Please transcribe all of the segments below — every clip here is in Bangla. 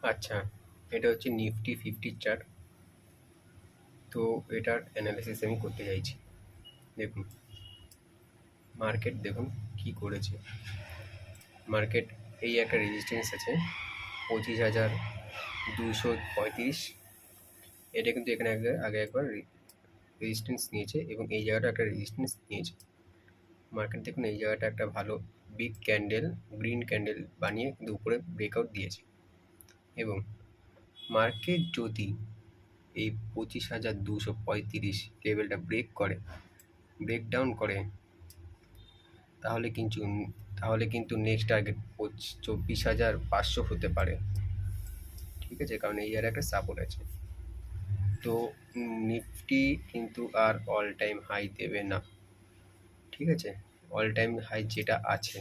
আচ্ছা, এটা হচ্ছে নিফটি 50 চার্ট। তো এটার অ্যানালিসিস আমি করতে চাইছি। দেখুন, মার্কেট দেখুন কি করেছে। মার্কেট এই একটা রেজিস্ট্যান্স আছে 25,235। এটা কিন্তু এখানে আগে আগে একবার রেজিস্ট্যান্স নিয়েছে এবং এই জায়গাটা একটা রেজিস্ট্যান্স নিয়েছে। মার্কেট দেখুন এই জায়গাটা একটা ভালো বিগ ক্যান্ডেল, গ্রিন ক্যান্ডেল বানিয়ে কিন্তু উপরে ব্রেকআউট দিয়েছে। এবং মার্কেট যদি এই 25,235 লেভেলটা ব্রেকডাউন করে, তাহলে কিন্তু নেক্সট টার্গেট 24,500 হতে পারে। ঠিক আছে, কারণ এই আর একটা সাপোর্ট আছে। তো নিফটি কিন্তু আর অল টাইম হাই দেবে না। ঠিক আছে, অল টাইম হাই যেটা আছে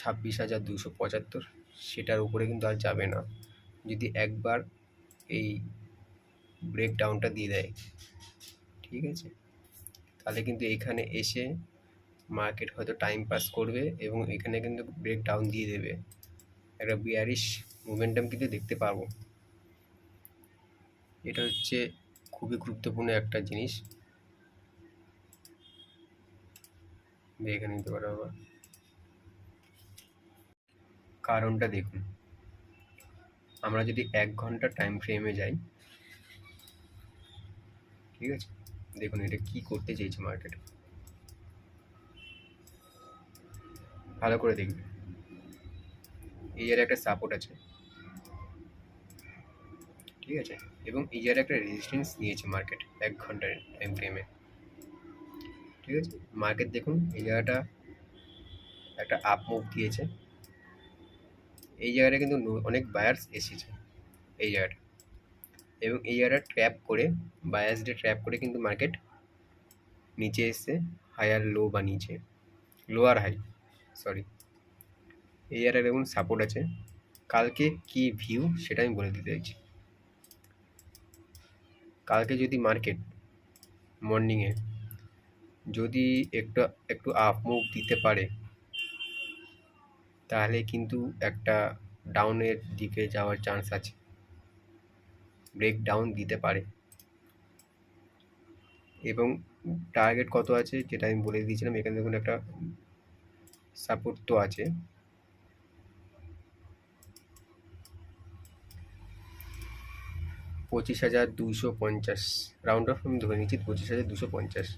26,275, সেটার উপরে কিন্তু আর যাবে না যদি একবার এই ব্রেকডাউনটা দিয়ে দেয়। ঠিক আছে, তাহলে কিন্তু এখানে এসে মার্কেট হয়তো টাইম পাস করবে এবং এখানে কিন্তু ব্রেকডাউন দিয়ে দেবে, একটা বিয়ারিশ মোমেন্টাম কিন্তু দেখতে পাবো। এটা হচ্ছে খুবই গুরুত্বপূর্ণ একটা জিনিস, দেখে নিতে পারো আবার। কারণটা দেখুন, আমরা যদি 1 ঘন্টা টাইম ফ্রেমে যাই, ঠিক আছে, দেখুন এটা কি করতে চেয়েছে মার্কেট, ভালো করে দেখবে। এই জায়গায় একটা সাপোর্ট আছে, ঠিক আছে, এবং এই জায়গায় একটা রেজিস্ট্যান্স নিয়েছে মার্কেট 1 ঘন্টার টাইম ফ্রেমে। ঠিক আছে, মার্কেট দেখুন এই জায়গাটা একটা আপ মুভ দিয়েছে। এই জায়গাটা কিন্তু অনেক বায়ার্স এসেছে এই জায়গাটা, এবং এই জায়গাটা ট্র্যাপ করে কিন্তু মার্কেট নিচে এসে হায়ার লো বানিয়েছে, লোয়ার হাই, সরি। এই জায়গাটা দেখুন সাপোর্ট আছে। কালকে কি ভিউ সেটা আমি বলে দিতে চাইছি। কালকে যদি মার্কেট মর্নিংয়ে যদি একটু একটু আপ মুভ দিতে পারে, তাহলে কিন্তু একটা ডাউনের দিকে যাওয়ার চান্স আছে, ব্রেক ডাউন দিতে পারে। এবং টার্গেট কত আছে যেটা আমি বলে দিয়েছিলাম, এখানে দেখুন একটা সাপোর্ট তো আছে, 25,250, রাউন্ড অফ আমি ধরে নিচ্ছি 25,250।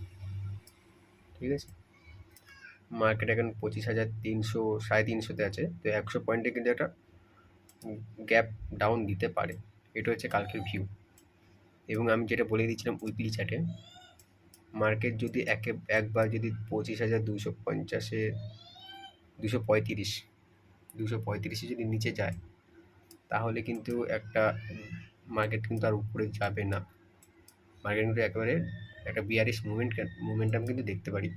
ঠিক আছে, মার্কেট এখন 25,300, 350-তে আছে। তো 100 পয়েন্টে কিন্তু একটা গ্যাপ ডাউন দিতে পারে। এটা হচ্ছে কালকের ভিউ। এবং আমি যেটা বলে দিয়েছিলাম উইকলি চার্টে, মার্কেট যদি একবার যদি 25,250-এ 235 যদি নিচে যায়, তাহলে কিন্তু মার্কেট কিন্তু আর উপরে যাবে না। মার্কেট কিন্তু একেবারে একটা বিয়ারিশ মোমেন্টাম কিন্তু দেখতে পারি।